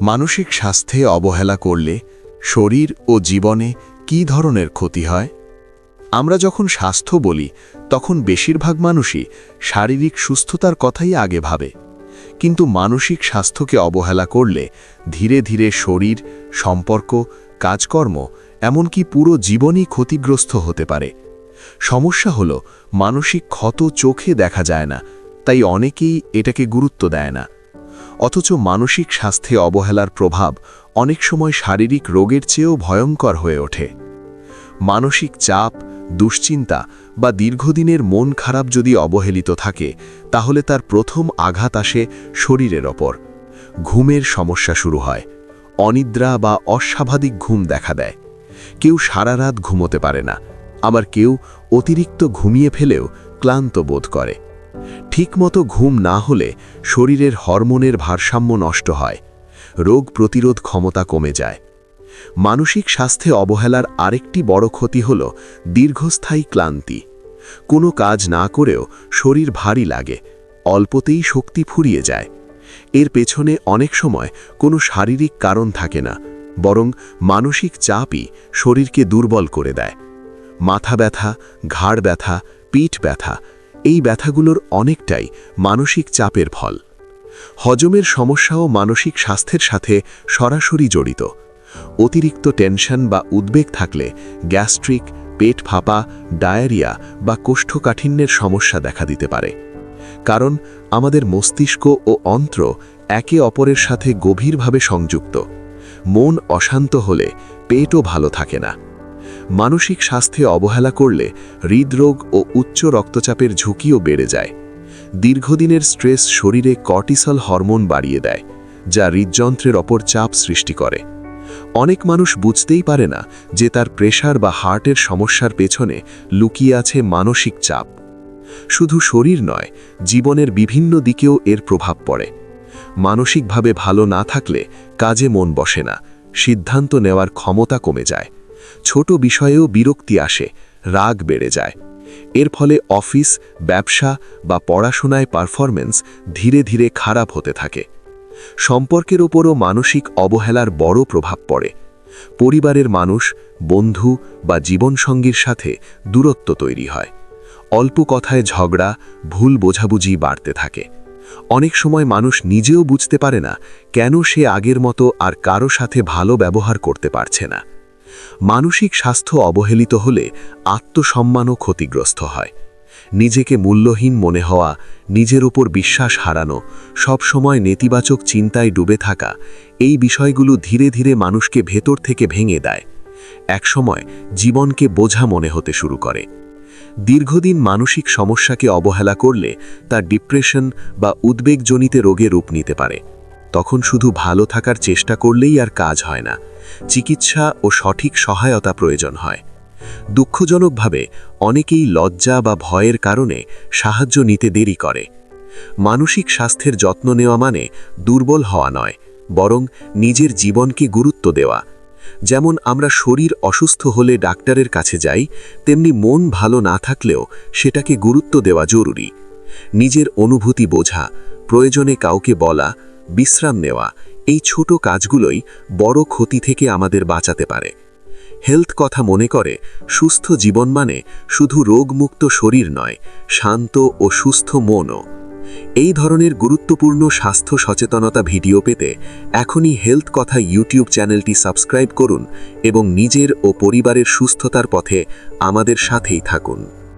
মানসিক স্বাস্থ্যে অবহেলা করলে শরীর ও জীবনে কী ধরনের ক্ষতি হয়? আমরা যখন স্বাস্থ্য বলি তখন বেশিরভাগ মানুষই শারীরিক সুস্থতার কথাই আগে ভাবে, কিন্তু মানসিক স্বাস্থ্যকে অবহেলা করলে ধীরে ধীরে শরীর, সম্পর্ক, কাজকর্ম, এমনকি পুরো জীবনই ক্ষতিগ্রস্ত হতে পারে। সমস্যা হলো মানসিক ক্ষত চোখে দেখা যায় না, তাই অনেকেই এটাকে গুরুত্ব দেয় না। অথচ মানসিক স্বাস্থ্যে অবহেলার প্রভাব অনেক সময় শারীরিক রোগের চেয়েও ভয়ঙ্কর হয়ে ওঠে। মানসিক চাপ, দুশ্চিন্তা বা দীর্ঘদিনের মন খারাপ যদি অবহেলিত থাকে, তাহলে তার প্রথম আঘাত আসে শরীরের ওপর। ঘুমের সমস্যা শুরু হয়, অনিদ্রা বা অস্বাভাবিক ঘুম দেখা দেয়। কেউ সারা রাত ঘুমোতে পারে না, আবার কেউ অতিরিক্ত ঘুমিয়ে ফেলেও ক্লান্ত বোধ করে। ঠিকমতো ঘুম না হলে শরীরের হরমোনের ভারসাম্য নষ্ট হয়, রোগ প্রতিরোধ ক্ষমতা কমে যায়। মানসিক স্বাস্থ্যে অবহেলার আরেকটি বড় ক্ষতি হল দীর্ঘস্থায়ী ক্লান্তি। কোনো কাজ না করেও শরীর ভারী লাগে, অল্পতেই শক্তি ফুরিয়ে যায়। এর পেছনে অনেক সময় কোনো শারীরিক কারণ থাকে না, বরং মানসিক চাপই শরীরকে দুর্বল করে দেয়। মাথা ব্যথা, ঘাড় ব্যথা, পিঠ ব্যথা, এই ব্যথাগুলোর অনেকটাই মানসিক চাপের ফল। হজমের সমস্যাও মানসিক স্বাস্থ্যের সাথে সরাসরি জড়িত। অতিরিক্ত টেনশন বা উদ্বেগ থাকলে গ্যাস্ট্রিক, পেট ফাঁপা, ডায়রিয়া বা কোষ্ঠকাঠিন্যের সমস্যা দেখা দিতে পারে। কারণ আমাদের মস্তিষ্ক ও অন্ত্র একে অপরের সাথে গভীরভাবে সংযুক্ত। মন অশান্ত হলে পেটও ভালো থাকে না। মানসিক স্বাস্থ্যে অবহেলা করলে হৃদরোগ ও উচ্চ রক্তচাপের ঝুঁকিও বেড়ে যায়। দীর্ঘদিনের স্ট্রেস শরীরে কর্টিসল হরমোন বাড়িয়ে দেয়, যা হৃদযন্ত্রের ওপর চাপ সৃষ্টি করে। অনেক মানুষ বুঝতেই পারে না যে তার প্রেশার বা হার্টের সমস্যার পেছনে লুকিয়ে আছে মানসিক চাপ। শুধু শরীর নয়, জীবনের বিভিন্ন দিকেও এর প্রভাব পড়ে। মানসিকভাবে ভালো না থাকলে কাজে মন বসে না, সিদ্ধান্ত নেওয়ার ক্ষমতা কমে যায়। ছোট বিষয়েও বিরক্তি আসে, রাগ বেড়ে যায়। এর ফলে অফিস, ব্যবসা বা পড়াশোনায় পারফরম্যান্স ধীরে ধীরে খারাপ হতে থাকে। সম্পর্কের ওপরও মানসিক অবহেলার বড় প্রভাব পড়ে। পরিবারের মানুষ, বন্ধু বা জীবনসঙ্গীর সাথে দূরত্ব তৈরি হয়। অল্প কথায় ঝগড়া, ভুল বোঝাবুঝি বাড়তে থাকে। অনেক সময় মানুষ নিজেও বুঝতে পারে না কেন সে আগের মতো আর কারো সাথে ভালো ব্যবহার করতে পারছে না। মানসিক স্বাস্থ্য অবহেলিত হলে আত্মসম্মানও ক্ষতিগ্রস্ত হয়। নিজেকে মূল্যহীন মনে হওয়া, নিজের ওপর বিশ্বাস হারানো, সব সময় নেতিবাচক চিন্তায় ডুবে থাকা, এই বিষয়গুলো ধীরে ধীরে মানুষকে ভেতর থেকে ভেঙে দেয়। একসময় জীবনকে বোঝা মনে হতে শুরু করে। দীর্ঘদিন মানসিক সমস্যাকে অবহেলা করলে তা ডিপ্রেশন বা উদ্বেগজনিত রোগে রূপ নিতে পারে। তখন শুধু ভালো থাকার চেষ্টা করলেই আর কাজ হয় না, চিকিৎসা ও সঠিক সহায়তা প্রয়োজন হয়। দুঃখজনকভাবে অনেকেই লজ্জা বা ভয়ের কারণে সাহায্য নিতে দেরি করে। মানসিক স্বাস্থ্যের যত্ন নেওয়া মানে দুর্বল হওয়া নয়, বরং নিজের জীবনকে গুরুত্ব দেওয়া। যেমন আমরা শরীর অসুস্থ হলে ডাক্তারের কাছে যাই, তেমনি মন ভালো না থাকলেও সেটাকে গুরুত্ব দেওয়া জরুরি। নিজের অনুভূতি বোঝা, প্রয়োজনে কাউকে বলা, বিশ্রাম নেওয়া, এই ছোট কাজগুলোই বড় ক্ষতি থেকে আমাদের বাঁচাতে পারে। হেলথ কথা মনে করে সুস্থ জীবন মানে শুধু রোগমুক্ত শরীর নয়, শান্ত ও সুস্থ মনও। এই ধরনের গুরুত্বপূর্ণ স্বাস্থ্য সচেতনতা ভিডিও পেতে এখনই হেলথ কথা ইউটিউব চ্যানেলটি সাবস্ক্রাইব করুন এবং নিজের ও পরিবারের সুস্থতার পথে আমাদের সাথেই থাকুন।